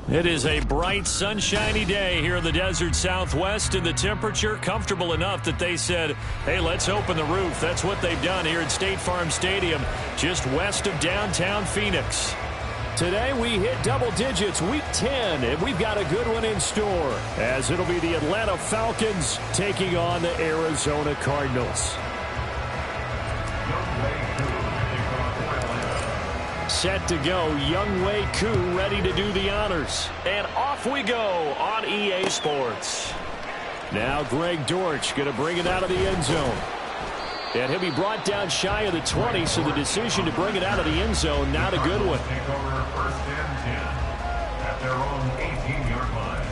It is a bright, sunshiny day here in the desert Southwest, and the temperature comfortable enough that they said, hey, let's open the roof. That's what they've done here at State Farm Stadium, just west of downtown Phoenix. Today we hit double digits, week 10, and we've got a good one in store, as it'll be the Atlanta Falcons taking on the Arizona Cardinals. Set to go, Younghoe Koo ready to do the honors. And off we go on EA Sports. Now Greg Dortch going to bring it out of the end zone. And he'll be brought down shy of the 20, so the decision to bring it out of the end zone, not a good one. Take over first and 10 at their own 18-yard line.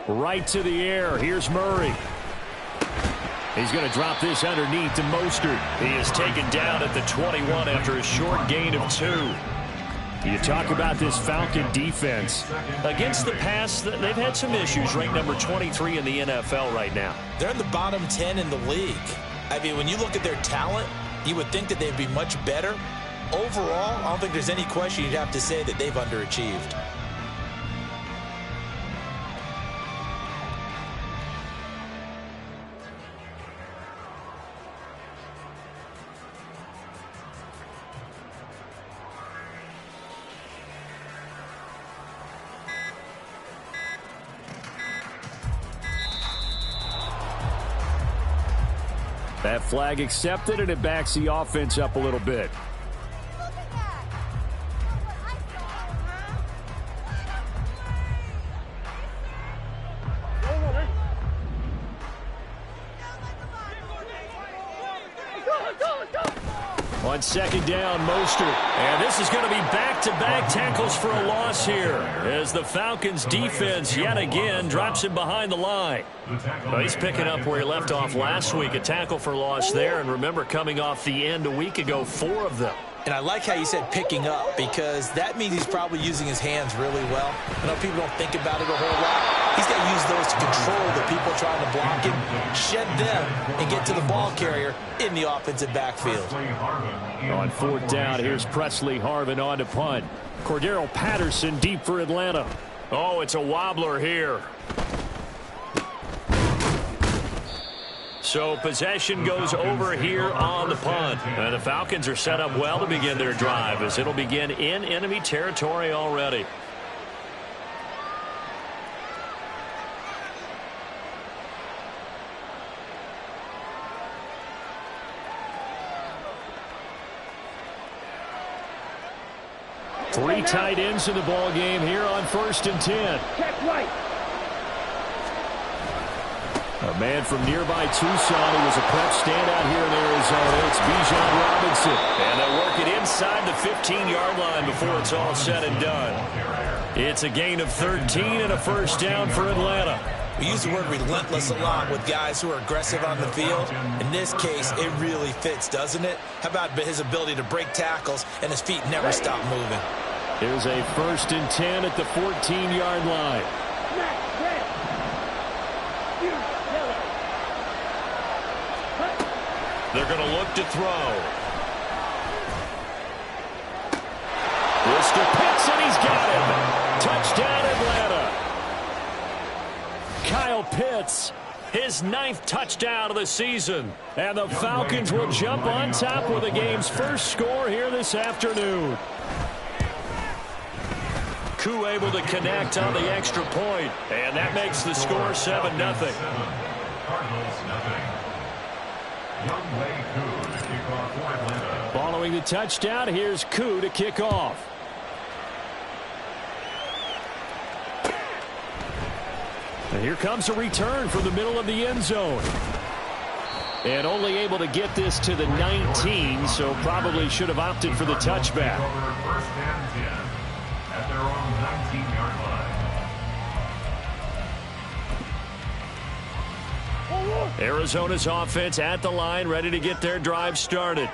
Right to the air. Here's Murray. He's going to drop this underneath to Mostert. He is taken down at the 21 after a short gain of 2. You talk about this Falcon defense. Against the pass, they've had some issues. Ranked number 23 in the NFL right now. They're in the bottom 10 in the league. I mean, when you look at their talent, you would think that they'd be much better. Overall, I don't think there's any question you'd have to say that they've underachieved. That flag accepted, and it backs the offense up a little bit. On second down, Mostert. And this is going to be back-to-back tackles for a loss here, as the Falcons defense yet again drops him behind the line. Well, he's picking up where he left off last week, a tackle for loss there. And remember, coming off the end a week ago, 4 of them. And I like how you said picking up, because that means he's probably using his hands really well. I know people don't think about it a whole lot. He's got to use those to control the people trying to block him, shed them, and get to the ball carrier in the offensive backfield. On fourth down, here's Presley Harvin on to punt. Cordero Patterson deep for Atlanta. Oh, it's a wobbler here. So possession goes over here on the punt. And the Falcons are set up well to begin their drive, as it'll begin in enemy territory already. Three tight ends in the ball game here on first and 10. Check right. A man from nearby Tucson who was a prep standout here in Arizona. It's Bijan Robinson. And they'll work it inside the 15-yard line before it's all said and done. It's a gain of 13 and a first down for Atlanta. We use the word relentless a lot with guys who are aggressive on the field. In this case, it really fits, doesn't it? How about his ability to break tackles and his feet never stop moving? Here's a first and 10 at the 14-yard line. They're going to look to throw. Mr. Pitts, and he's got him. Touchdown, Atlanta. Kyle Pitts, his 9th touchdown of the season. And the Falcons will jump on top with the game's first score here this afternoon. Koo able to connect on the extra point, and that makes the score 7-0. Cardinals, nothing. Younghoe Koo to kick off for Atlanta. Following the touchdown, here's Koo to kick off. And here comes a return from the middle of the end zone. And only able to get this to the 19, so probably should have opted for the touchback. First and 10 at their own 19-yard line. Arizona's offense at the line, ready to get their drive started.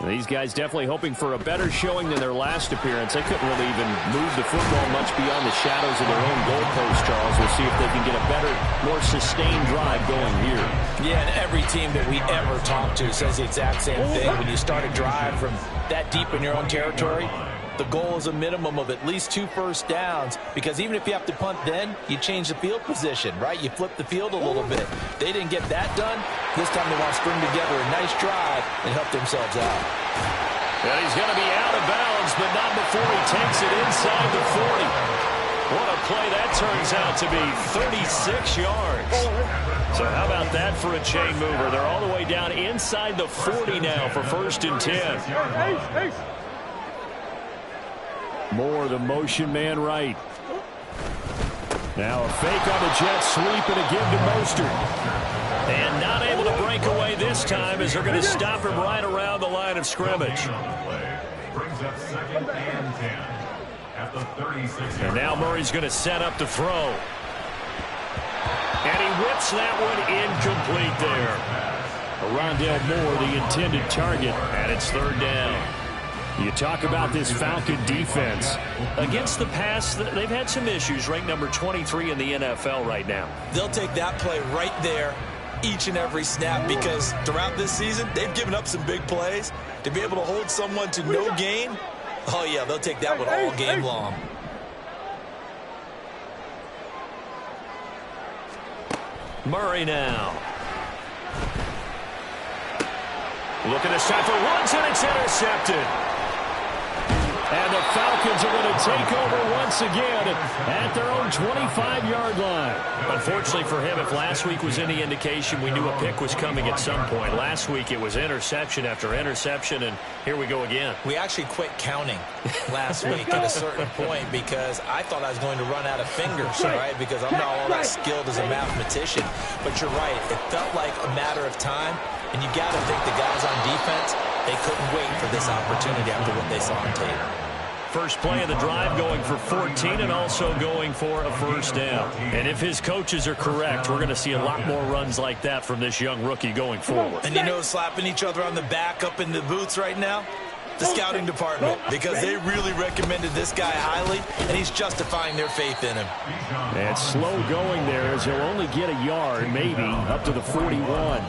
These guys definitely hoping for a better showing than their last appearance. They couldn't really even move the football much beyond the shadows of their own goalpost, Charles. We'll see if they can get a better, more sustained drive going here. Yeah, and every team that we ever talk to says the exact same thing. When you start a drive from that deep in your own territory, the goal is a minimum of at least 2 first downs, because even if you have to punt then, you change the field position, right? You flip the field a little bit. They didn't get that done. This time they want to string together a nice drive and help themselves out. And he's going to be out of bounds, but not before he takes it inside the 40. What a play that turns out to be, 36 yards. So how about that for a chain mover? They're all the way down inside the 40 now for 1st and 10. Moore, the motion man right. Now a fake on the jet sweep and a give to Mostert. And not able to break away this time as they're going to stop him right around the line of scrimmage. Brings up 2nd and 10 at the 36. And now Murray's going to set up to throw. And he whips that one incomplete there. Rondale Moore, the intended target, and it's 3rd down. You talk about this Falcon defense. Against the pass, they've had some issues. Ranked number 23 in the NFL right now. They'll take that play right there each and every snap, because throughout this season, they've given up some big plays. To be able to hold someone to no gain, oh yeah, they'll take that one all game long. Murray now. Looking to shot for Woods, and it's intercepted. And the Falcons are going to take over once again at their own 25-yard line. Unfortunately for him, if last week was any indication, we knew a pick was coming at some point. Last week it was interception after interception, and here we go again. We actually quit counting last week at a certain point because I thought I was going to run out of fingers, right? Because I'm not all that skilled as a mathematician. But you're right. It felt like a matter of time, and you got to think the guys on defense, they couldn't wait for this opportunity after what they saw on tape. First play of the drive going for 14 and also going for a 1st down. And if his coaches are correct, we're going to see a lot more runs like that from this young rookie going forward. And you know, slapping each other on the back up in the booths right now, the scouting department, because they really recommended this guy highly, and he's justifying their faith in him. And slow going there as he'll only get a yard, maybe, up to the 41.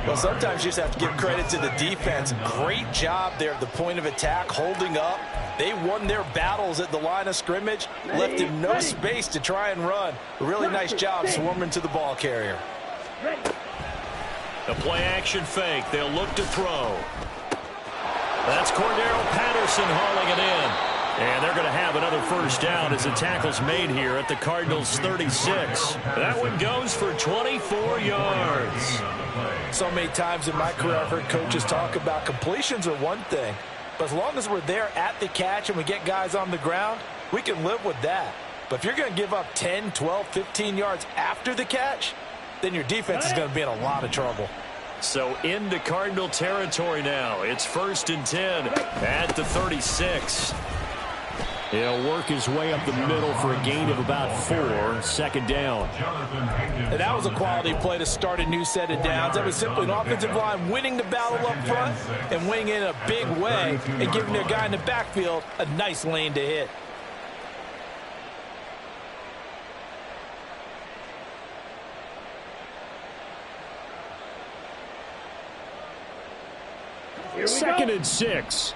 Well, sometimes you just have to give credit to the defense. Great job there at the point of attack, holding up. They won their battles at the line of scrimmage, left him no space to try and run. A really nice job swarming to the ball carrier. The play action fake. They'll look to throw. That's Cordero Patterson hauling it in. And they're going to have another 1st down as the tackle's made here at the Cardinals' 36. That one goes for 24 yards. So many times in my career I've heard coaches talk about completions are one thing, but as long as we're there at the catch and we get guys on the ground, we can live with that. But if you're going to give up 10, 12, 15 yards after the catch, then your defense is going to be in a lot of trouble. So into Cardinal territory now. It's 1st and 10 at the 36. He'll work his way up the middle for a gain of about 4, 2nd down. And that was a quality play to start a new set of downs. That was simply an offensive line winning the battle up front and winning in a big way and giving their guy in the backfield a nice lane to hit. Second and 6.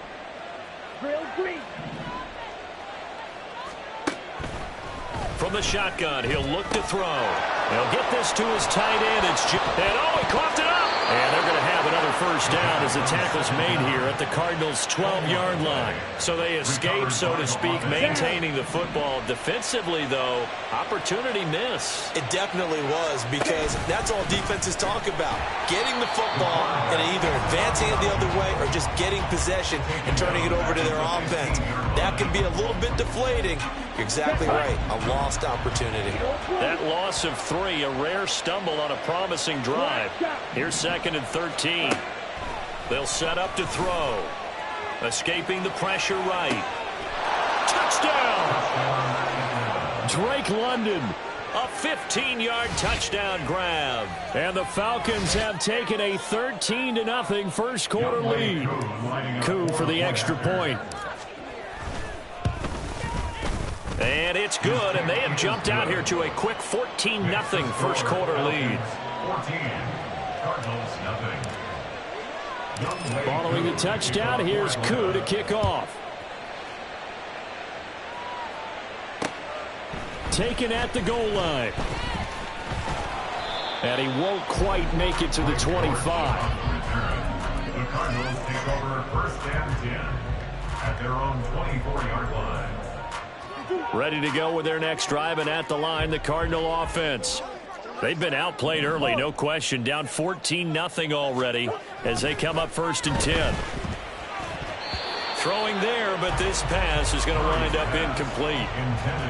From the shotgun, he'll look to throw. He'll get this to his tight end. And he coughed it up. And they're going to have another 1st down as the tackle's made here at the Cardinals' 12-yard line. So they escape, so to speak, maintaining the football. Defensively, though, opportunity miss. It definitely was, because that's all defenses talk about. Getting the football and either advancing it the other way or just getting possession and turning it over to their offense. That can be a little bit deflating You're exactly right. A lost opportunity. That loss of 3, a rare stumble on a promising drive. Here's 2nd and 13. They'll set up to throw. Escaping the pressure right. Touchdown! Drake London. A 15-yard touchdown grab. And the Falcons have taken a 13-0 first quarter lead. Koo for the extra point. And it's good, and they have jumped out here to a quick 14-0 first quarter lead. 14. Cardinals nothing. Following the touchdown, here's Koo to kick off. Taken at the goal line. And he won't quite make it to the 25. The Cardinals take over 1st and 10 at their own 24-yard line. Ready to go with their next drive, and at the line, the Cardinal offense. They've been outplayed early, no question. Down 14-0 already as they come up 1st and 10. Throwing there, but this pass is going to wind up incomplete.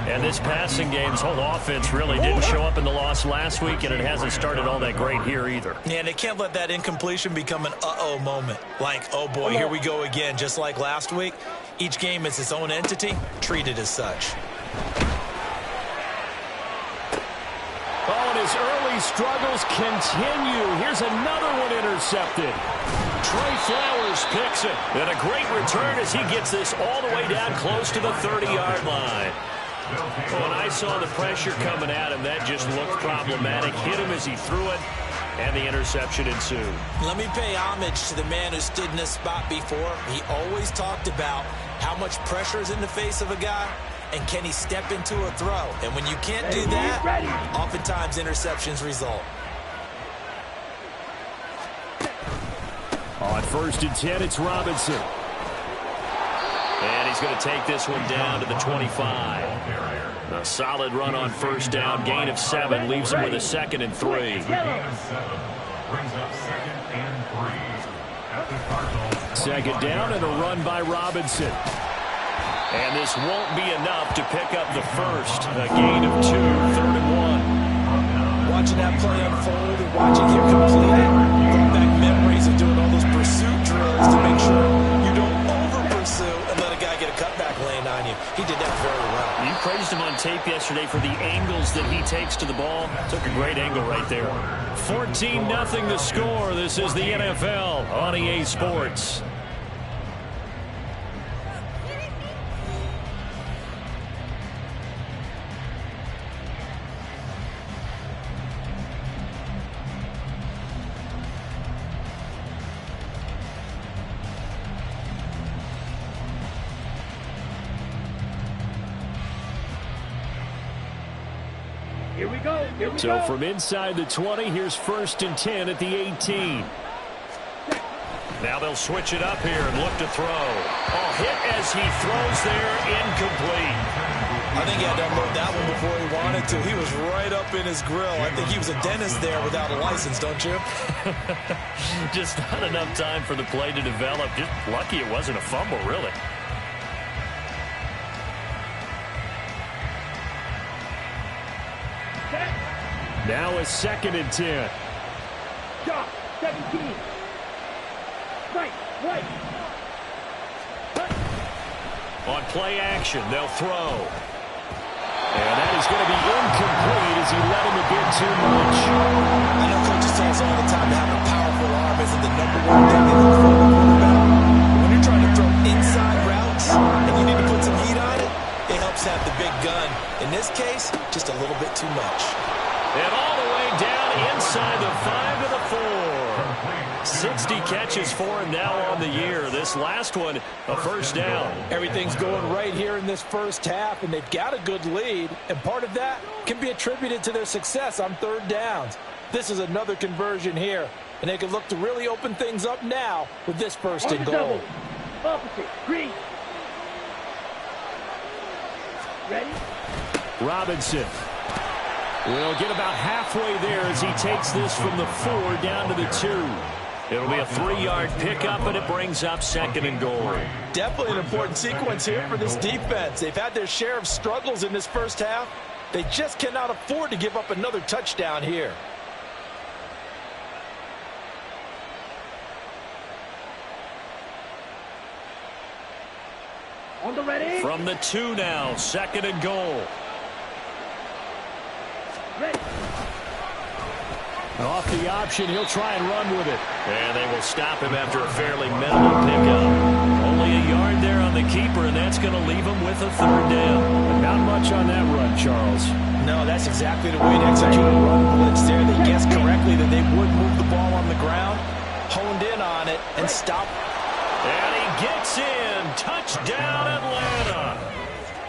And this passing game's whole offense really didn't show up in the loss last week, and it hasn't started all that great here either. Yeah, they can't let that incompletion become an uh-oh moment. Like, oh boy, here we go again, just like last week. Each game is its own entity, treated as such. Oh, and his early struggles continue. Here's another one intercepted. Trey Flowers picks it. And a great return as he gets this all the way down close to the 30-yard line. When I saw the pressure coming at him, that just looked problematic. Hit him as he threw it, and the interception ensued. Let me pay homage to the man who stood in this spot before. He always talked about how much pressure is in the face of a guy, and can he step into a throw? And when you can't do that, oftentimes interceptions result. On 1st and 10, it's Robinson. And he's going to take this one down to the 25. A solid run on 1st down. Gain of 7 leaves him with a 2nd and 3. Gain of 7 brings up 2nd and 3 at the Cardinals. 2nd down and a run by Robinson. And this won't be enough to pick up the first. A gain of 2, 3rd and 1. Watching that play unfold and watching him complete it, brought back memories of doing all those pursuit drills to make sure you don't over-pursue and let a guy get a cutback lane on you. He did that very well. You praised him on tape yesterday for the angles that he takes to the ball. Took a great angle right there. 14-0 the score. This is the NFL on EA Sports. So from inside the 20, here's 1st and 10 at the 18. Now they'll switch it up here and look to throw. Oh, hit as he throws there, incomplete. I think he had to unload that one before he wanted to. He was right up in his grill. I think he was a dentist there without a license, don't you? Just not enough time for the play to develop. Just lucky it wasn't a fumble, really. Now a 2nd and 10. Stop. 17. Right. On play action, they'll throw. And that is going to be incomplete as he let him a bit too much. I know coaches tell us all the time that having a powerful arm isn't the #1 thing they look for in a quarterback. When you're trying to throw inside routes and you need to put some heat on it, it helps have the big gun. In this case, just a little bit too much. And all the way down inside the 5 to the 4. 60 catches for him now on the year. This last one, a 1st down. Everything's going right here in this first half, and they've got a good lead. And part of that can be attributed to their success on 3rd downs. This is another conversion here, and they can look to really open things up now with this 1st and goal. Opposite. Green. Ready? Robinson will get about halfway there as he takes this from the 4 down to the 2. It'll be a 3-yard pickup, and it brings up 2nd and goal. Definitely an important sequence here for this defense. They've had their share of struggles in this first half. They just cannot afford to give up another touchdown here. On the ready. From the 2 now, 2nd and goal. Ready. Off the option, he'll try and run with it. And they will stop him after a fairly minimal pickup. Only a yard there on the keeper, and that's going to leave him with a 3rd down. But not much on that run, Charles. No, that's exactly the way to execute a run blitz there. They guessed correctly that they would move the ball on the ground, honed in on it, and stopped. And he gets in. Touchdown, Atlanta.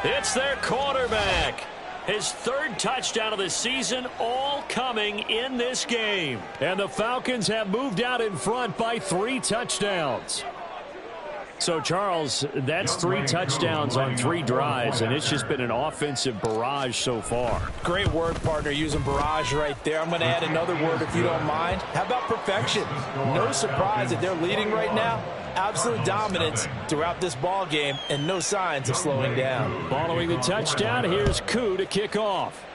It's their quarterback. His 3rd touchdown of the season, all coming in this game. And the Falcons have moved out in front by 3 touchdowns. So, Charles, that's 3 touchdowns on 3 drives, and it's just been an offensive barrage so far. Great word, partner, using barrage right there. I'm going to add another word if you don't mind. How about perfection? No surprise that they're leading right now. Absolute dominance throughout this ball game and no signs of slowing down. Following the touchdown, here's Koo to kick off.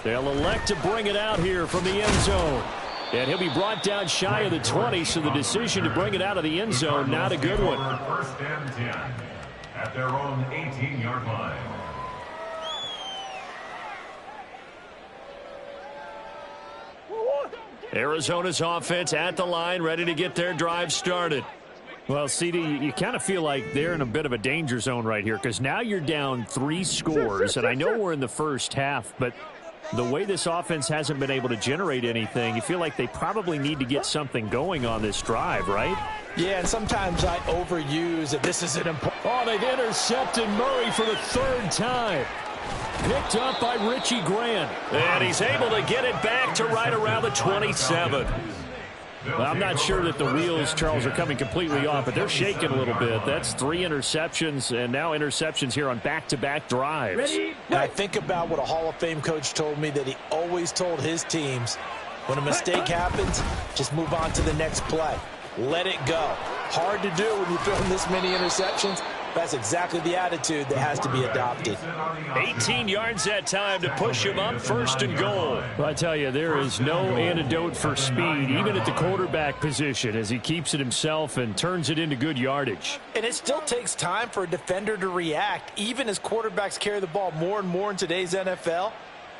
They'll elect to bring it out here from the end zone. And he'll be brought down shy of the 20, so the decision to bring it out of the end zone, not a good one. 1st and 10 at their own 18-yard line. Arizona's offense at the line, ready to get their drive started. Well, CD, you kind of feel like they're in a bit of a danger zone right here because now you're down 3 scores, and I know we're in the first half, but the way this offense hasn't been able to generate anything, you feel like they probably need to get something going on this drive, right? Yeah, and sometimes I overuse that this is an important. Oh, they've intercepted Murray for the 3rd time. Picked up by Richie Grant. And he's able to get it back to right around the 27. Well, I'm not sure that the wheels, Charles, are coming completely off, but they're shaking a little bit. That's 3 interceptions, and now interceptions here on back-to-back drives. Ready. And I think about what a Hall of Fame coach told me that he always told his teams, when a mistake happens, just move on to the next play. Let it go. Hard to do when you're throwing this many interceptions. That's exactly the attitude that has to be adopted. 18 yards that time to push him up 1st and goal. Well, I tell you, there is no antidote for speed, even at the quarterback position, as he keeps it himself and turns it into good yardage. And it still takes time for a defender to react, even as quarterbacks carry the ball more and more in today's NFL.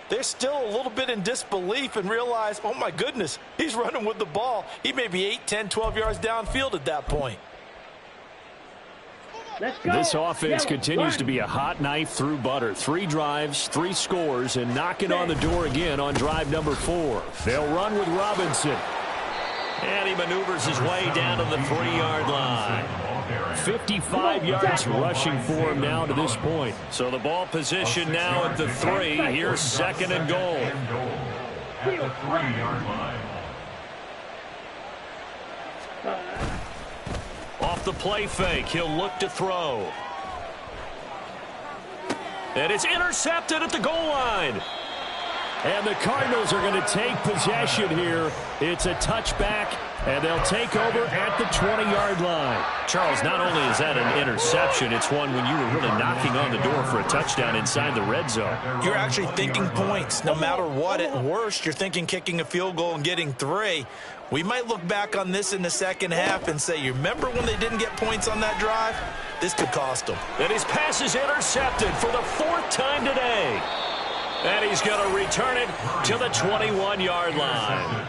They're still a little bit in disbelief and realize, oh my goodness, he's running with the ball. He may be 8, 10, 12 yards downfield at that point. This offense continues to be a hot knife through butter. 3 drives, 3 scores, and knocking on the door again on drive number 4. They'll run with Robinson. And he maneuvers his way down to the 3-yard line. 55 yards rushing for him now to this point. So the ball position now at the 3. Here's 2nd and goal. At the 3-yard line. Off the play fake, he'll look to throw. And it's intercepted at the goal line. And the Cardinals are going to take possession here. It's a touchback, and they'll take over at the 20-yard line. Charles, not only is that an interception, it's one when you were really knocking on the door for a touchdown inside the red zone. You're actually thinking points. No matter what, at worst, you're thinking kicking a field goal and getting 3. We might look back on this in the second half and say, you remember when they didn't get points on that drive? This could cost them. And his pass is intercepted for the 4th time today. And he's going to return it to the 21-yard line.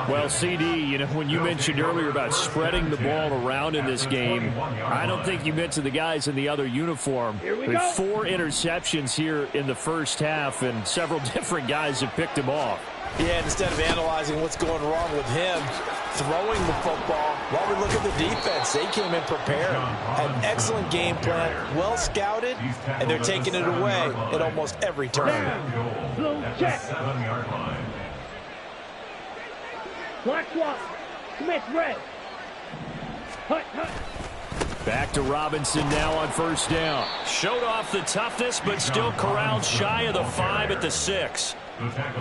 Well, CD, you know, when you mentioned earlier about spreading the ball around in this game, I don't think you mentioned the guys in the other uniform. With 4 interceptions here in the first half, and several different guys have picked him off. Yeah, instead of analyzing what's going wrong with him throwing the football, while we look at the defense, they came in prepared, had an excellent game plan, well scouted, and they're taking it away at almost every turn. Check. Black swap. Smith red. Hut, hut. Back to Robinson now on 1st down. Showed off the toughness, but still corralled shy of the 5 at the 6.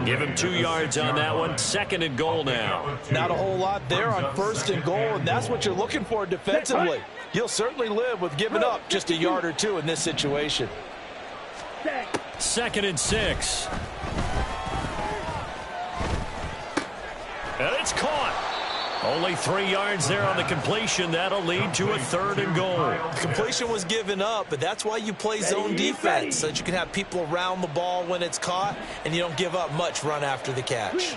Give him 2 yards on that one. 2nd and goal now. Not a whole lot there on 1st and goal, and that's what you're looking for defensively. You'll certainly live with giving up just a yard or 2 in this situation. 2nd and 6. And it's caught. Only 3 yards there on the completion. That'll lead to a 3rd and goal. The completion was given up, but that's why you play zone defense, so that you can have people around the ball when it's caught, and you don't give up much run after the catch.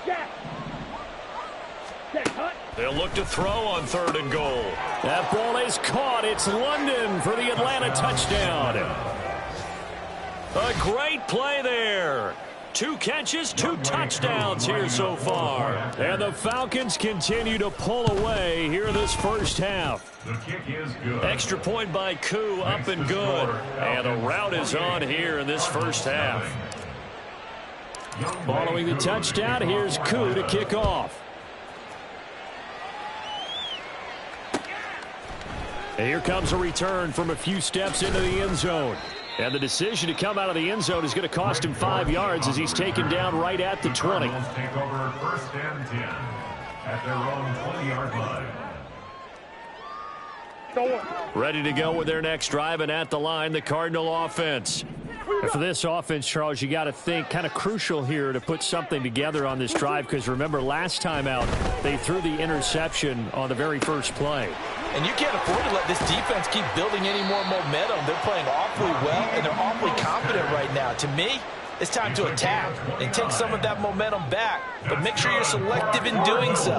They'll look to throw on 3rd and goal. That ball is caught. It's London for the Atlanta touchdown. A great play there. 2 catches, 2 touchdowns here so far. And the Falcons continue to pull away here this first half. The kick is good. Extra point by Koo, up and good. And the route is on here in this first half. Following the touchdown, here's Koo to kick off. And here comes a return from a few steps into the end zone. And the decision to come out of the end zone is going to cost him 5 yards as he's taken down right at the 20. Take over 1st and 10 at their own 20-yard line. Ready to go with their next drive, and at the line, the Cardinal offense. And for this offense, Charles, you got to think kind of crucial here to put something together on this drive, because remember last time out they threw the interception on the very first play. And you can't afford to let this defense keep building any more momentum. They're playing awfully well, and they're awfully confident right now. To me, it's time to attack and take some of that momentum back, but make sure you're selective in doing so.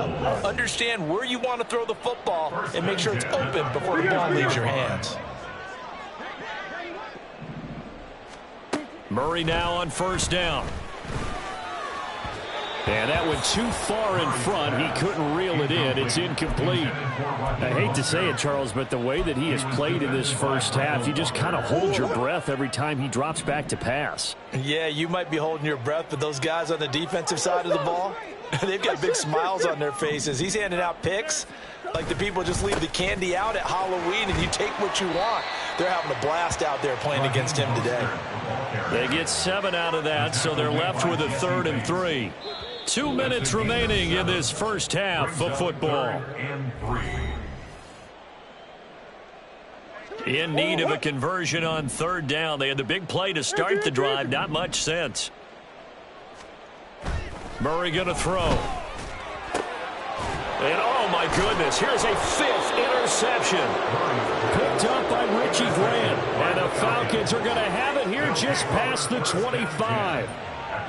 Understand where you want to throw the football and make sure it's open before the ball leaves your hands. Murray now on 1st down. And that went too far in front. He couldn't reel it in. It's incomplete. I hate to say it, Charles, but the way that he has played in this first half, you just kind of hold your breath every time he drops back to pass. Yeah, you might be holding your breath, but those guys on the defensive side of the ball, they've got big smiles on their faces. He's handing out picks like the people just leave the candy out at Halloween and you take what you want. They're having a blast out there playing against him today. They get 7 out of that, so they're left with a 3rd and 3. 2 minutes remaining in this first half of football. In need of a conversion on 3rd down. They had the big play to start the drive. Not much sense. Murray going to throw. And oh my goodness, here's a 5th interception. Picked up by Richie Grant. And the Falcons are going to have it here just past the 25.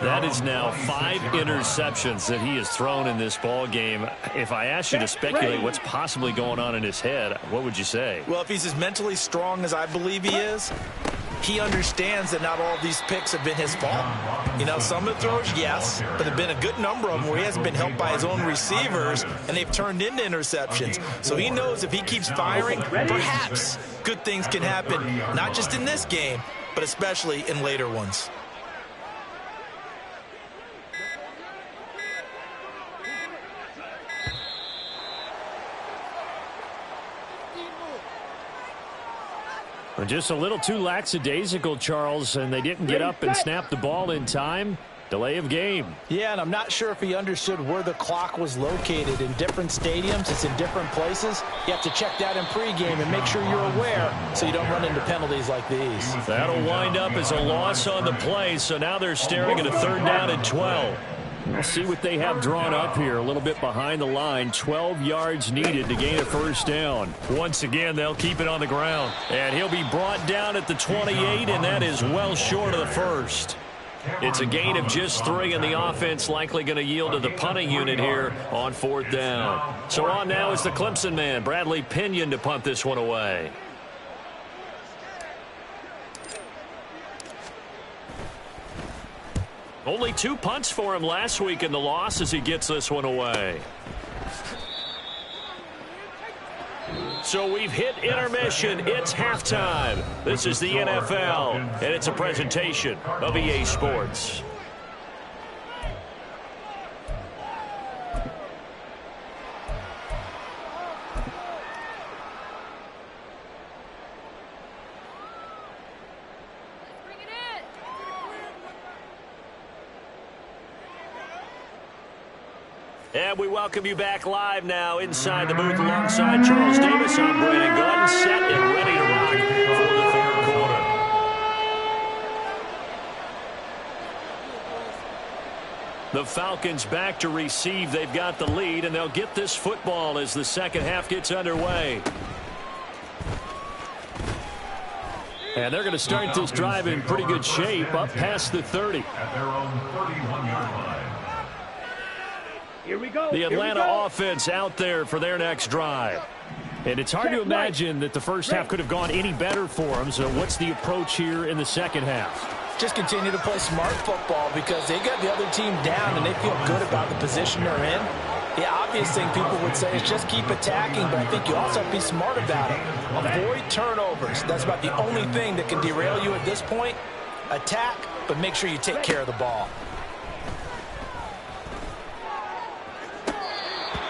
That is now 5 interceptions that he has thrown in this ball game. If I asked you to speculate what's possibly going on in his head, what would you say? Well, if he's as mentally strong as I believe he is, he understands that not all of these picks have been his fault. You know, some of the throws, yes, but there have been a good number of them where he hasn't been helped by his own receivers, and they've turned into interceptions. So he knows if he keeps firing, perhaps good things can happen, not just in this game, but especially in later ones. Just a little too lackadaisical, Charles, and they didn't get up and snap the ball in time. Delay of game. Yeah, and I'm not sure if he understood where the clock was located. In different stadiums, it's in different places. You have to check that in pregame and make sure you're aware so you don't run into penalties like these. That'll wind up as a loss on the play, so now they're staring at a 3rd down and 12. We'll see what they have drawn up here. A little bit behind the line. 12 yards needed to gain a 1st down. Once again, they'll keep it on the ground. And he'll be brought down at the 28, and that is well short of the 1st. It's a gain of just 3, and the offense likely going to yield to the punting unit here on 4th down. So on now is the Clemson man, Bradley Pinion, to punt this one away. Only 2 punts for him last week in the loss as he gets this one away. So we've hit intermission. It's halftime. This is the NFL, and it's a presentation of EA Sports. And we welcome you back live now inside the booth alongside Charles Davis. I'm Brandon Gunn, set and ready to rock for the third quarter. The Falcons back to receive. They've got the lead, and they'll get this football as the second half gets underway. And they're going to start this drive in pretty good shape, up past the 30. At their own 31-yard line. Here we go. The Atlanta offense out there for their next drive. And it's hard to imagine that the first half could have gone any better for them. So what's the approach here in the second half? Just continue to play smart football because they got the other team down and they feel good about the position they're in. The obvious thing people would say is just keep attacking, but I think you also have to be smart about it. Avoid turnovers. That's about the only thing that can derail you at this point. Attack, but make sure you take care of the ball.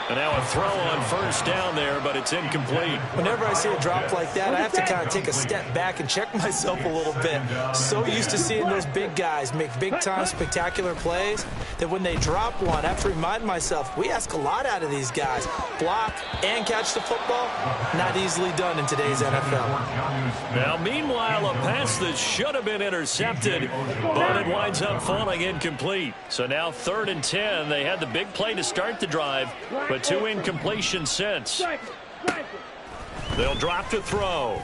And now a throw on first down there, but it's incomplete. Whenever I see a drop like that, I have to kind of take a step back and check myself a little bit. So used to seeing those big guys make big-time spectacular plays that when they drop one, I have to remind myself, we ask a lot out of these guys. Block and catch the football, not easily done in today's NFL. Now, meanwhile, a pass that should have been intercepted, but it winds up falling incomplete. So now 3rd and 10. They had the big play to start the drive, but 2 incompletions since. They'll drop to throw.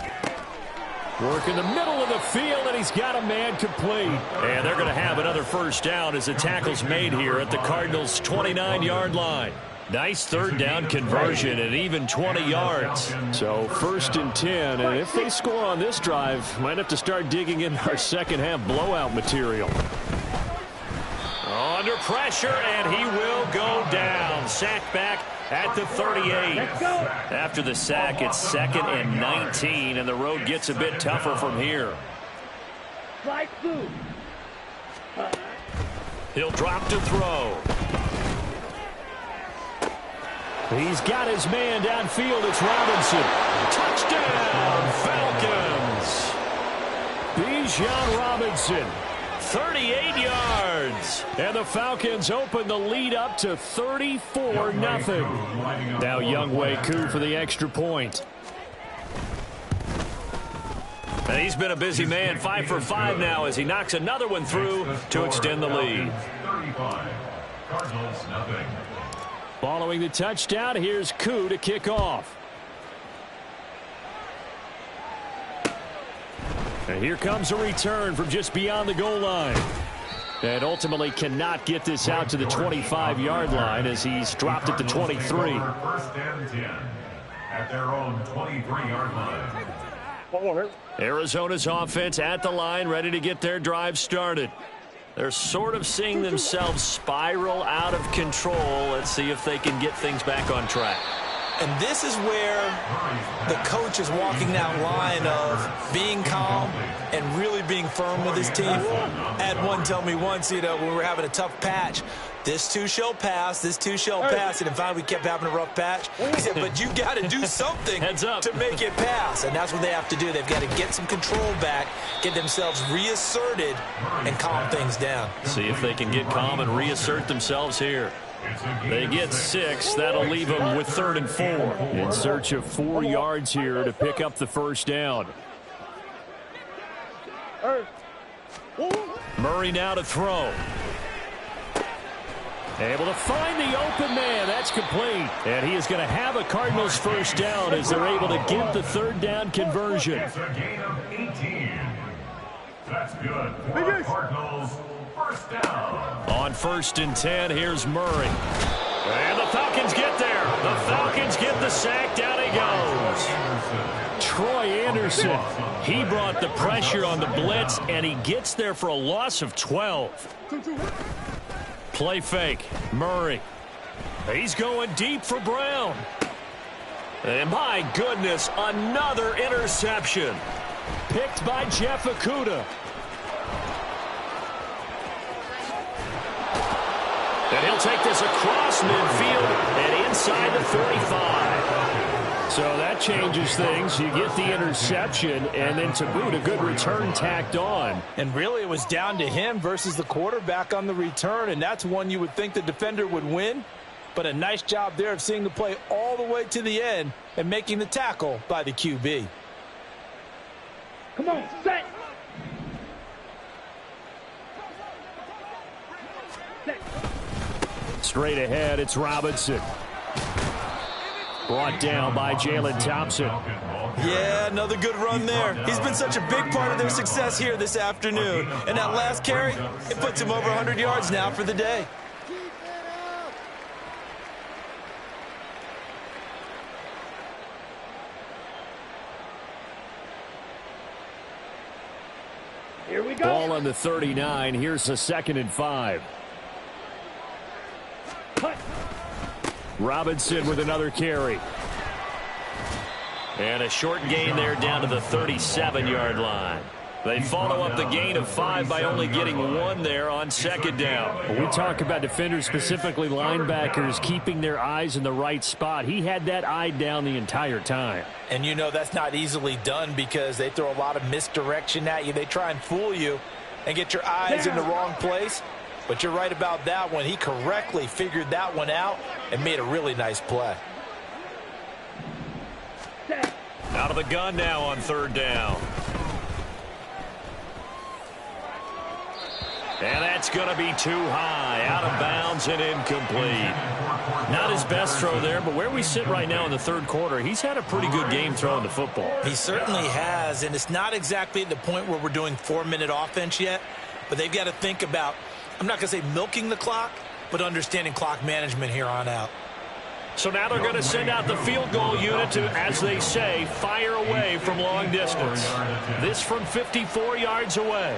Work in the middle of the field, and he's got a man complete. And they're going to have another first down as the tackle's made here at the Cardinals' 29-yard line. Nice third down conversion and even 20 yards. So 1st and 10, and if they score on this drive, might have to start digging in our second half blowout material. Under pressure, and he will go down. Sacked back at the 38. After the sack, it's 2nd and 19, and the road gets a bit tougher from here. He'll drop to throw. He's got his man downfield. It's Robinson. Touchdown, Falcons. Bijan Robinson. 38 yards. And the Falcons open the lead up to 34-0. Now Younghoe Koo for the extra point. And he's been a busy man, 5 for 5 now as he knocks another one through to extend the lead. 35. Cardinals, nothing. Following the touchdown, here's Koo to kick off. And here comes a return from just beyond the goal line. And ultimately cannot get this out to the 25-yard line as he's dropped at the 23. 1st and 10 at their own 23-yard line. Arizona's offense at the line, ready to get their drive started. They're sort of seeing themselves spiral out of control. Let's see if they can get things back on track. And this is where the coach is walking that line of being calm and really being firm with his team. I had one tell me once, when we were having a tough patch, this too shall pass, this too shall pass. And finally we kept having a rough patch. He said, but you got to do something to make it pass. And that's what they have to do. They've got to get some control back, get themselves reasserted, and calm things down. See if they can get calm and reassert themselves here. They get 6. That'll leave them with 3rd and 4. In search of 4 yards here to pick up the first down. Murray now to throw. Able to find the open man. That's complete. And he is going to have a Cardinals first down as they're able to get the 3rd down conversion. It's a gain of 18. That's good for Cardinals. First down. On 1st and 10, here's Murray. And the Falcons get there. The Falcons get the sack. Down he goes. Troy Anderson. He brought the pressure on the blitz, and he gets there for a loss of 12. Play fake. Murray. He's going deep for Brown. And my goodness, another interception. Picked by Jeff Okudah. And he'll take this across midfield and inside the 45. So that changes things. You get the interception, and then to boot, a good return tacked on. And really, it was down to him versus the quarterback on the return, and that's one you would think the defender would win. But a nice job there of seeing the play all the way to the end and making the tackle by the QB. Come on, set. Straight ahead, it's Robinson. Brought down by Jalen Thompson. Yeah, another good run there. He's been such a big part of their success here this afternoon. And that last carry, it puts him over 100 yards now for the day. Here we go. Ball on the 39. Here's a 2nd and 5. Cut. Robinson with another carry. And a short gain there down to the 37-yard line. They follow up the gain of 5 by only getting 1 there on 2nd down. We talk about defenders, specifically linebackers, keeping their eyes in the right spot. He had that eye down the entire time. And you know that's not easily done because they throw a lot of misdirection at you. They try and fool you and get your eyes in the wrong place. But you're right about that one. He correctly figured that one out and made a really nice play. Out of the gun now on 3rd down. And that's going to be too high. Out of bounds and incomplete. Not his best throw there, but where we sit right now in the 3rd quarter, he's had a pretty good game throwing the football. He certainly has, and it's not exactly at the point where we're doing 4-minute offense yet, but they've got to think about, I'm not going to say milking the clock, but understanding clock management here on out. So now they're going to send out the field goal unit to, as they say, fire away from long distance. This from 54 yards away.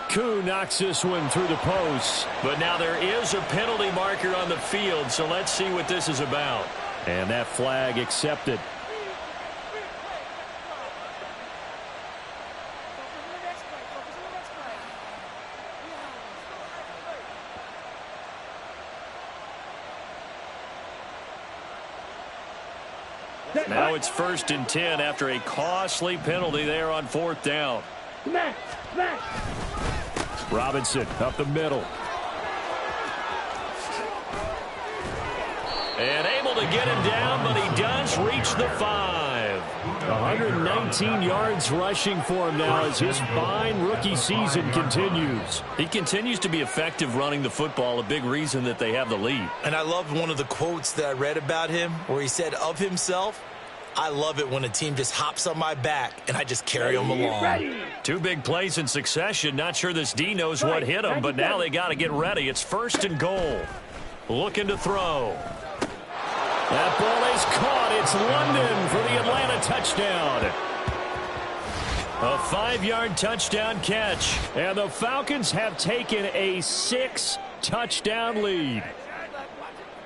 Koo knocks this one through the post. But now there is a penalty marker on the field, so let's see what this is about. And that flag accepted. Now it's 1st and 10 after a costly penalty there on 4th down. Smash, smash. Robinson up the middle. And able to get him down, but he does reach the 5. 119 yards rushing for him now as his fine rookie season continues. He continues to be effective running the football, a big reason that they have the lead. And I loved one of the quotes that I read about him where he said of himself, I love it when a team just hops on my back and I just carry them along. Ready. 2 big plays in succession. Not sure this D knows what hit him, but now they got to get ready. It's 1st and goal. Looking to throw. That ball is caught. It's London for the Atlanta touchdown. A 5-yard touchdown catch. And the Falcons have taken a 6-touchdown lead.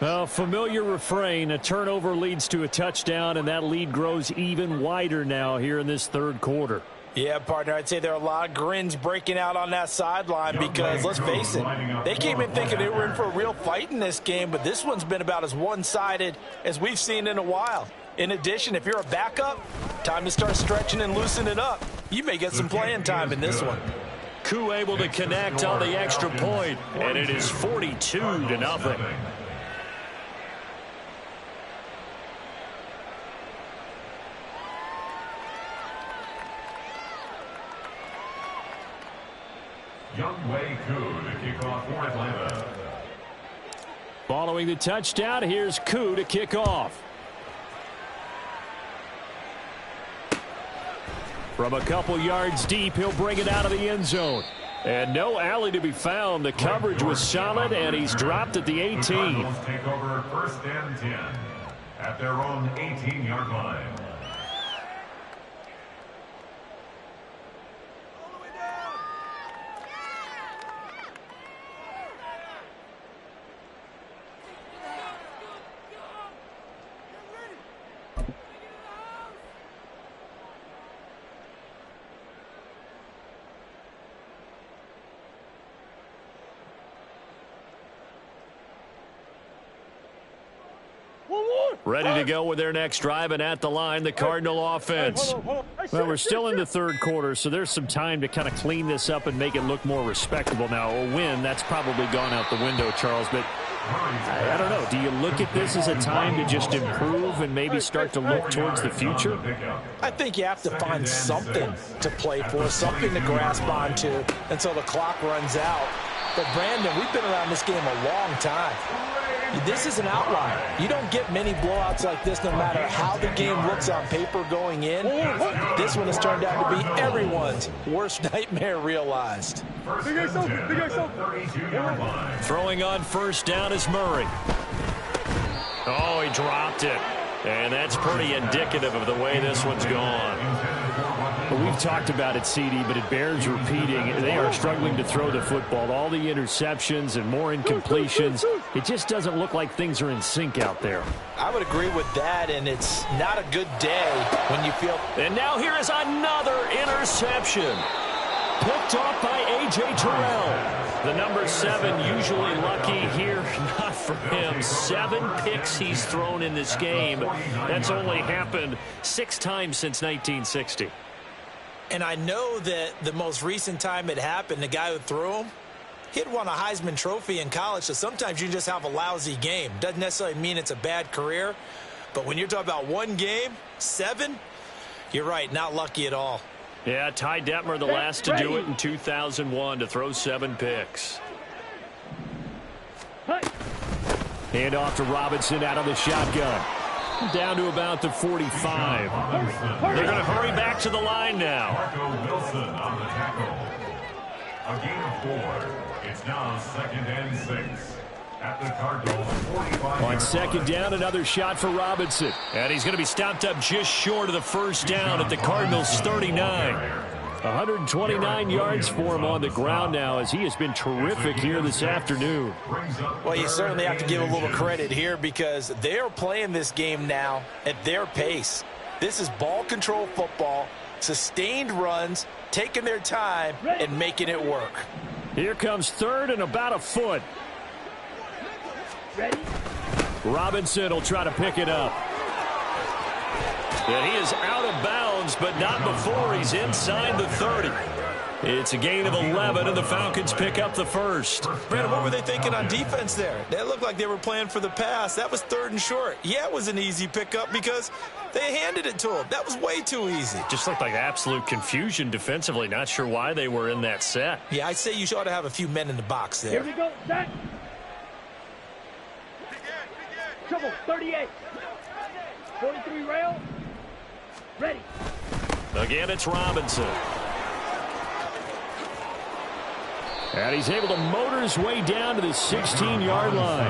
A familiar refrain, a turnover leads to a touchdown, and that lead grows even wider now here in this 3rd quarter. Yeah, partner, I'd say there are a lot of grins breaking out on that sideline because, let's face it, they came in thinking they were in for a real fight in this game, but this one's been about as one-sided as we've seen in a while. In addition, if you're a backup, time to start stretching and loosening up. You may get some playing time in this one. Koo able to connect on the extra point, and it is 42-0. Younghoe Koo to kick off for Atlanta. Following the touchdown, here's Koo to kick off. From a couple yards deep, he'll bring it out of the end zone. And no alley to be found. The coverage was solid, and he's dropped at the 18. The Cardinals take over 1st and 10 at their own 18-yard line. One more. Ready to go with their next drive, and at the line, the Cardinal offense. Well, we're still in the third quarter, so there's some time to kind of clean this up and make it look more respectable. Now, a win, that's probably gone out the window, Charles, but I don't know. Do you look at this as a time to just improve and maybe start to look towards the future? I think you have to find something to play for, something to grasp onto until the clock runs out. But, Brandon, we've been around this game a long time. This is an outlier. You don't get many blowouts like this no matter how the game looks on paper going in. This one has turned out to be everyone's worst nightmare realized. Throwing on first down is Murray. Oh, he dropped it. And that's pretty indicative of the way this one's gone. Well, we've talked about it, CD, but it bears repeating. They are struggling to throw the football. All the interceptions and more incompletions. It just doesn't look like things are in sync out there. I would agree with that, and it's not a good day when you feel... And now here is another interception. Picked off by A.J. Terrell. The number 7 usually lucky here. Not for him. 7 picks he's thrown in this game. That's only happened 6 times since 1960. And I know that the most recent time it happened, the guy who threw him, he had won a Heisman Trophy in college, so sometimes you just have a lousy game. Doesn't necessarily mean it's a bad career, but when you're talking about one game, 7, you're right, not lucky at all. Yeah, Ty Detmer, the last to do it in 2001, to throw 7 picks. Hand off to Robinson out of the shotgun. Down to about the 45. They're going to hurry back to the line now. Marco Wilson on the tackle. A gain of 4. It's now 2nd and 6. At the Cardinal 45. On second down, another shot for Robinson. And he's going to be stopped up just short of the first down at the Cardinals' 39. 129 yards for him on the ground now, as he has been terrific here this afternoon. Well, you certainly have to give a little credit here because they are playing this game now at their pace. This is ball control football, sustained runs, taking their time and making it work. Here comes 3rd and about a foot. Ready? Robinson will try to pick it up. And he is out of bounds, but not before he's inside the 30. It's a gain of 11, and the Falcons pick up the first. Brandon, what were they thinking on defense there? That looked like they were playing for the pass. That was 3rd and short. Yeah, it was an easy pickup because they handed it to him. That was way too easy. Just looked like absolute confusion defensively. Not sure why they were in that set. Yeah, I'd say you ought to have a few men in the box there. Here we go, set. Trouble, 38. 43 rail. Ready. Again, it's Robinson. And he's able to motor his way down to the 16-yard line.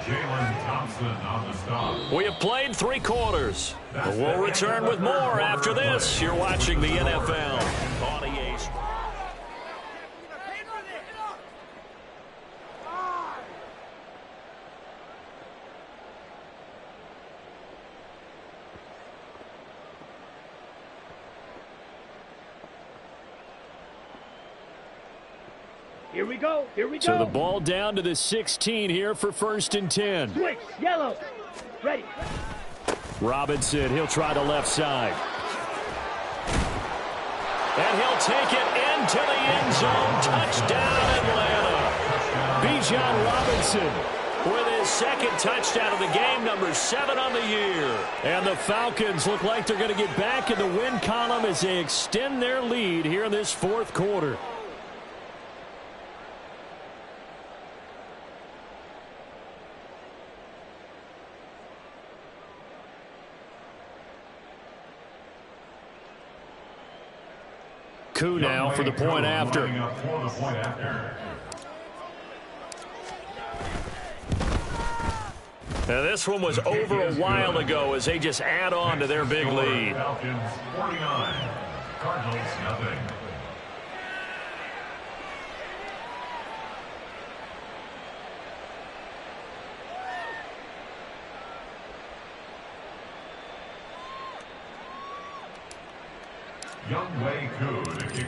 Jalen Thompson on the stop. We have played 3 quarters. We'll return with more after this. You're watching the NFL on EA Sports. Here we go. Here we go. So the ball down to the 16 here for 1st and 10. Switch. Yellow. Ready. Robinson, he'll try the left side. And he'll take it into the end zone. Touchdown, Atlanta. Bijan Robinson with his 2nd touchdown of the game, number 7 on the year. And the Falcons look like they're going to get back in the win column as they extend their lead here in this 4th quarter. Coup now for the point after. Now this one was over a while ago as they just add on to their big lead. Falcons 49. Cardinals nothing.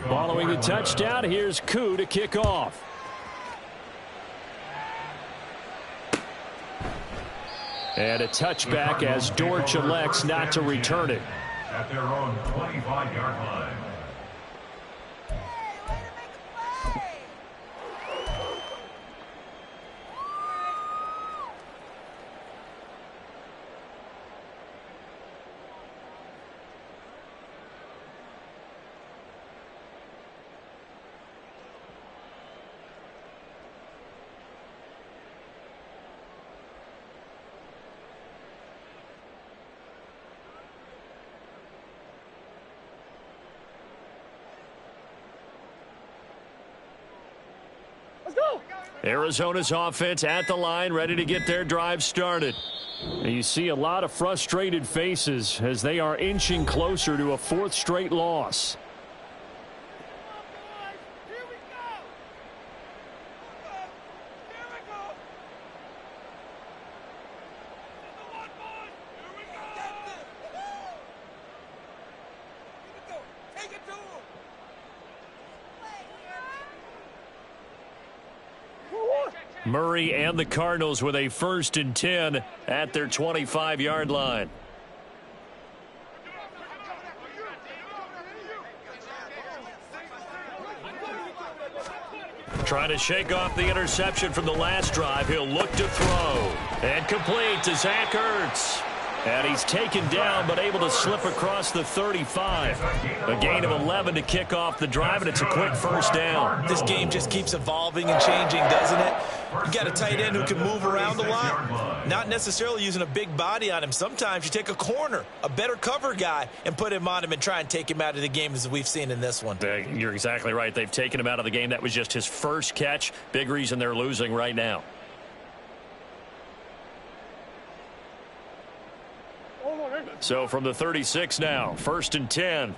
Following the touchdown, here's Koo to kick off. And a touchback as Dortch elects not to return it. At their own 25-yard line. Arizona's offense at the line, ready to get their drive started. And you see a lot of frustrated faces as they are inching closer to a fourth straight loss. Murray and the Cardinals with a 1st and 10 at their 25-yard line. Trying to shake off the interception from the last drive. He'll look to throw. And complete to Zach Ertz. And he's taken down but able to slip across the 35. A gain of 11 to kick off the drive, and it's a quick 1st down. This game just keeps evolving and changing, doesn't it? You got a tight end who can move around a lot, not necessarily using a big body on him. Sometimes you take a corner, a better cover guy, and put him on him and try and take him out of the game, as we've seen in this one. You're exactly right. They've taken him out of the game. That was just his first catch. Big reason they're losing right now. So from the 36 now, 1st and 10.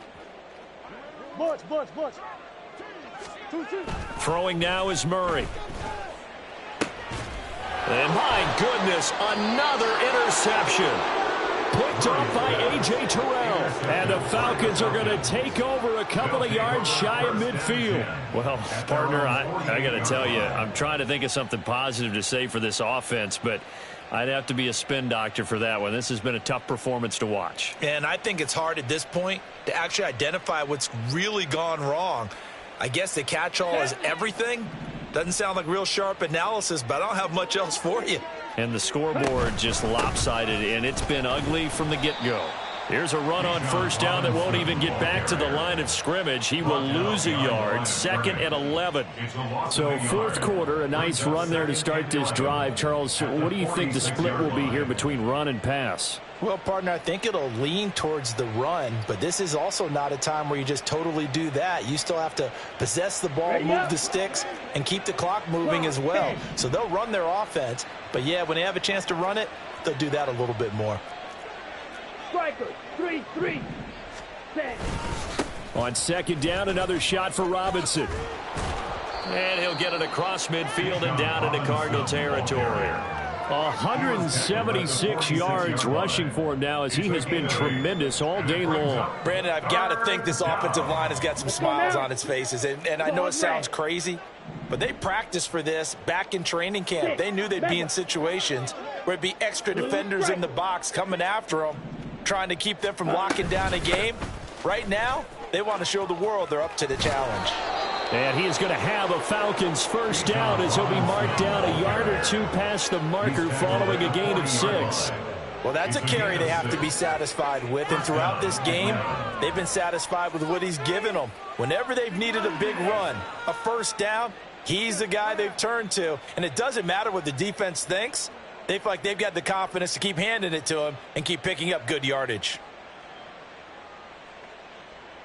Throwing now is Murray. And my goodness, another interception. Picked up by A.J. Terrell. And the Falcons are going to take over a couple of yards shy of midfield. Well, partner, I got to tell you, I'm trying to think of something positive to say for this offense, but I'd have to be a spin doctor for that one. This has been a tough performance to watch. And I think it's hard at this point to actually identify what's really gone wrong. I guess the catch-all is everything. Doesn't sound like real sharp analysis, but I don't have much else for you. And the scoreboard just lopsided, and it's been ugly from the get-go. Here's a run on 1st down that won't even get back to the line of scrimmage. He will lose a yard, 2nd and 11. So 4th quarter, a nice run there to start this drive. Charles, what do you think the split will be here between run and pass? Well, partner, I think it'll lean towards the run, but this is also not a time where you just totally do that. You still have to possess the ball, move the sticks, and keep the clock moving as well. So they'll run their offense, but yeah, when they have a chance to run it, they'll do that a little bit more. Striker, 3-3. Set. On 2nd down, another shot for Robinson. And he'll get it across midfield and down into Cardinal territory. 176 yards rushing for him now, as he has been tremendous all day long. Brandon, I've got to think this offensive line has got some smiles on its faces. And I know it sounds crazy, but they practiced for this back in training camp. They knew they'd be in situations where it'd be extra defenders in the box coming after them, trying to keep them from locking down a game. Right now, they want to show the world they're up to the challenge. And he is going to have a Falcons 1st down as he'll be marked down a yard or two past the marker following a gain of 6. Well, that's a carry they have to be satisfied with. And throughout this game, they've been satisfied with what he's given them. Whenever they've needed a big run, a 1st down, he's the guy they've turned to. And it doesn't matter what the defense thinks. They feel like they've got the confidence to keep handing it to him and keep picking up good yardage.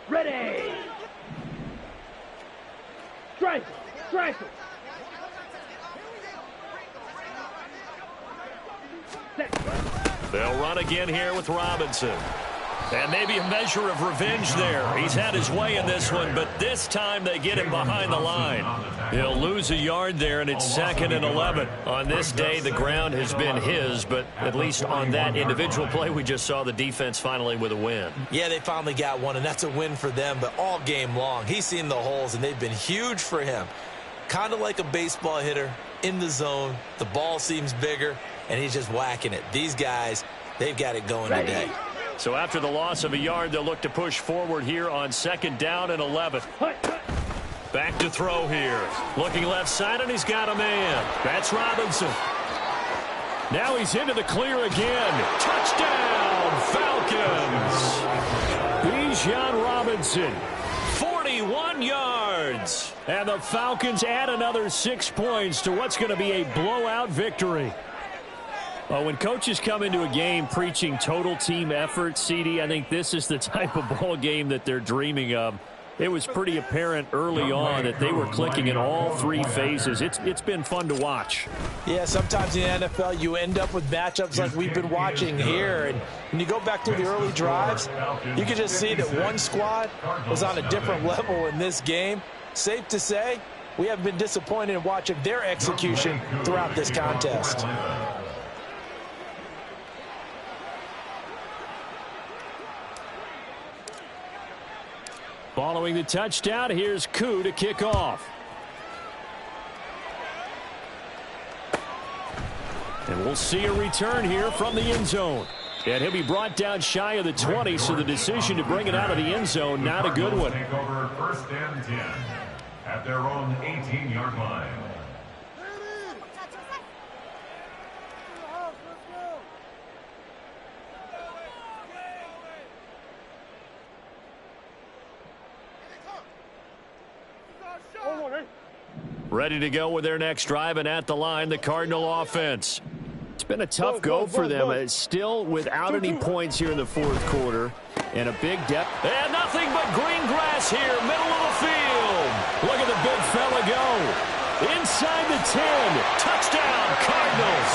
Ready. Striker, striker. They'll run again here with Robinson. And maybe a measure of revenge there. He's had his way in this one, but this time they get him behind the line. He'll lose a yard there, and it's 2nd and 11. On this day, the ground has been his, but at least on that individual play, we just saw the defense finally with a win. Yeah, they finally got one, and that's a win for them, but all game long, he's seen the holes, and they've been huge for him. Kind of like a baseball hitter in the zone. The ball seems bigger, and he's just whacking it. These guys, they've got it going today. So after the loss of a yard, they'll look to push forward here on 2nd down and 11. Back to throw here. Looking left side, and he's got a man. That's Robinson. Now he's into the clear again. Touchdown, Falcons. Bijan Robinson, 41 yards. And the Falcons add another 6 points to what's going to be a blowout victory. Well, when coaches come into a game preaching total team effort, CD, I think this is the type of ball game that they're dreaming of. It was pretty apparent early on that they were clicking in all 3 phases. It's been fun to watch. Yeah, sometimes in the NFL you end up with matchups like we've been watching here. And when you go back through the early drives, you can just see that one squad was on a different level in this game. Safe to say, we haven't been disappointed in watching their execution throughout this contest. Following the touchdown, here's Koo to kick off. And we'll see a return here from the end zone. And he'll be brought down shy of the 20, so the decision to bring it out of the end zone, not a good one. Take over 1st and 10 at their own 18-yard line. Ready to go with their next drive, and at the line, the Cardinal offense. It's been a tough go for them. It's still without any points here in the 4th quarter, and a big depth. And nothing but green grass here, middle of the field. Look at the big fella go. Inside the 10. Touchdown, Cardinals.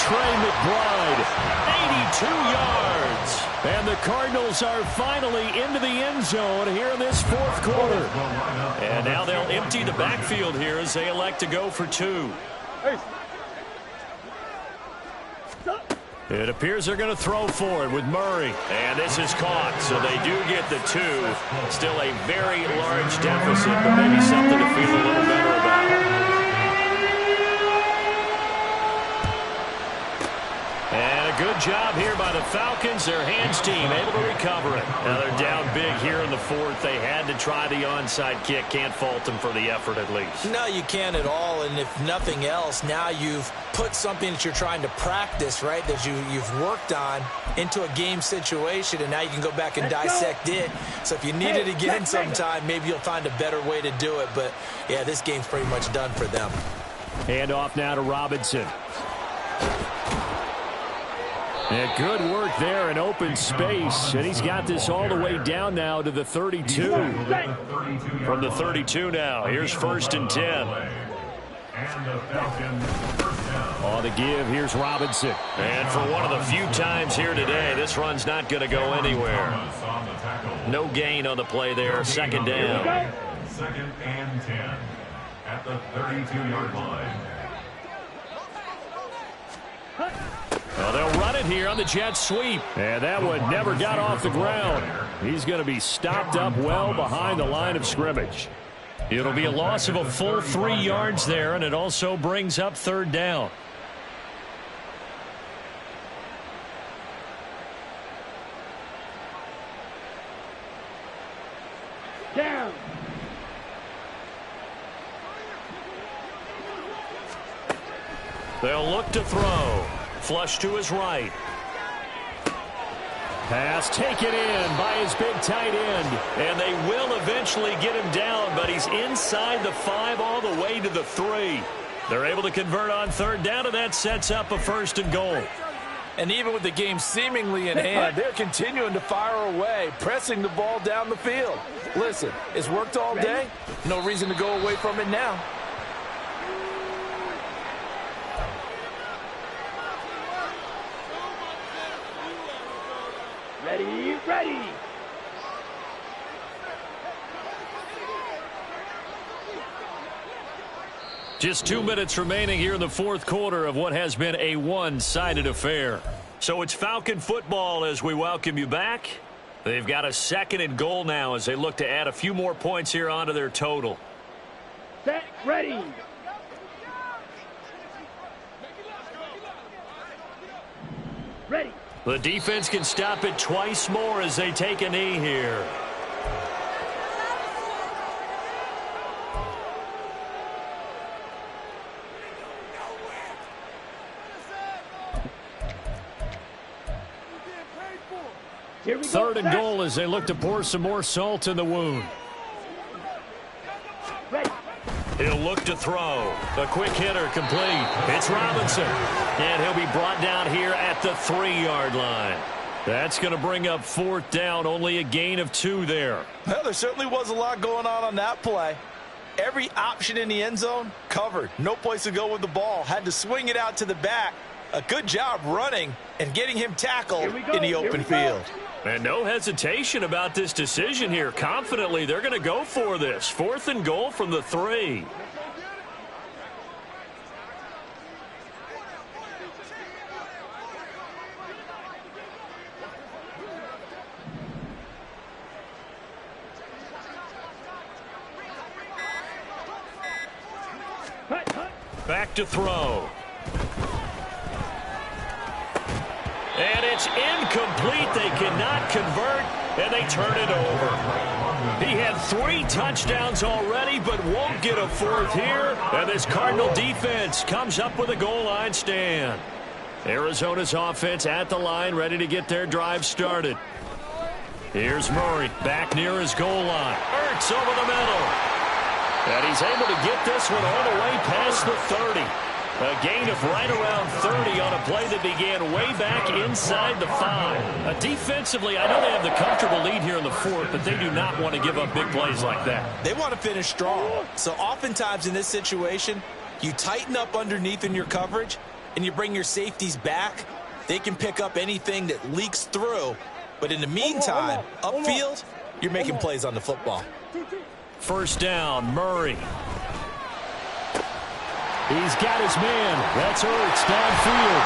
Trey McBride, 82 yards. And the Cardinals are finally into the end zone here in this 4th quarter. And now they'll empty the backfield here as they elect to go for 2. It appears they're going to throw for it with Murray. And this is caught, so they do get the 2. Still a very large deficit, but maybe something to feel a little better about. And a good job here by the Falcons. Their hands team able to recover it. Now they're down big here in the 4th. They had to try the onside kick. Can't fault them for the effort at least. No, you can't at all. And if nothing else, now you've put something that you're trying to practice, right, that you've worked on into a game situation, and now you can go back and dissect it. So if you need it again sometime, maybe you'll find a better way to do it. But, yeah, this game's pretty much done for them. Hand off now to Robinson. And good work there in open space. And he's got this all the way down now to the 32. From the 32 now. Here's 1st and 10. On the give, here's Robinson. And for one of the few times here today, this run's not going to go anywhere. No gain on the play there. 2nd down. 2nd and 10 at the 32-yard line. Well, they'll run it here on the jet sweep. And that one never got off the ground. He's going to be stopped up well behind the line of scrimmage. It'll be a loss of a full 3 yards there, and it also brings up 3rd down. Down. They'll look to throw. Flush to his right. Pass taken in by his big tight end. And they will eventually get him down, but he's inside the 5 all the way to the 3. They're able to convert on 3rd down, and that sets up a 1st and goal. And even with the game seemingly in hand, they're continuing to fire away, pressing the ball down the field. Listen, it's worked all day. No reason to go away from it now. Ready, ready. Just 2 minutes remaining here in the 4th quarter of what has been a one-sided affair. So it's Falcon football as we welcome you back. They've got a 2nd and goal now as they look to add a few more points here onto their total. Set, ready. Ready. The defense can stop it twice more as they take a knee here. Here we go. Third and goal as they look to pour some more salt in the wound. Ready. He'll look to throw. A quick hitter complete. It's Robinson. And he'll be brought down here at the 3-yard line. That's going to bring up 4th down. Only a gain of 2 there. Well, there certainly was a lot going on that play. Every option in the end zone covered. No place to go with the ball. Had to swing it out to the back. A good job running and getting him tackled in the open field. And no hesitation about this decision here. Confidently, they're going to go for this. 4th and goal from the 3. Back to throw. And it's incomplete. They cannot convert, and they turn it over. He had 3 touchdowns already, but won't get a 4th here. And this Cardinal defense comes up with a goal line stand. Arizona's offense at the line, ready to get their drive started. Here's Murray back near his goal line. Ertz over the middle. And he's able to get this one all the way past the 30. A gain of right around 30 on a play that began way back inside the 5. Defensively, I know they have the comfortable lead here in the 4th, but they do not want to give up big plays like that. They want to finish strong. So oftentimes in this situation, you tighten up underneath in your coverage, and you bring your safeties back. They can pick up anything that leaks through. But in the meantime, upfield, you're making plays on the football. 1st down, Murray. He's got his man. That's Ertz downfield.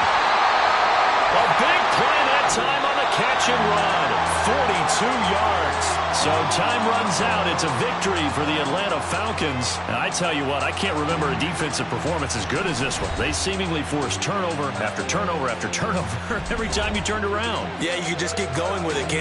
A big play that time on the catch and run. 42 yards. So time runs out. It's a victory for the Atlanta Falcons. And I tell you what, I can't remember a defensive performance as good as this one. They seemingly forced turnover after turnover after turnover every time you turned around. Yeah, you can just get going with it, can't you?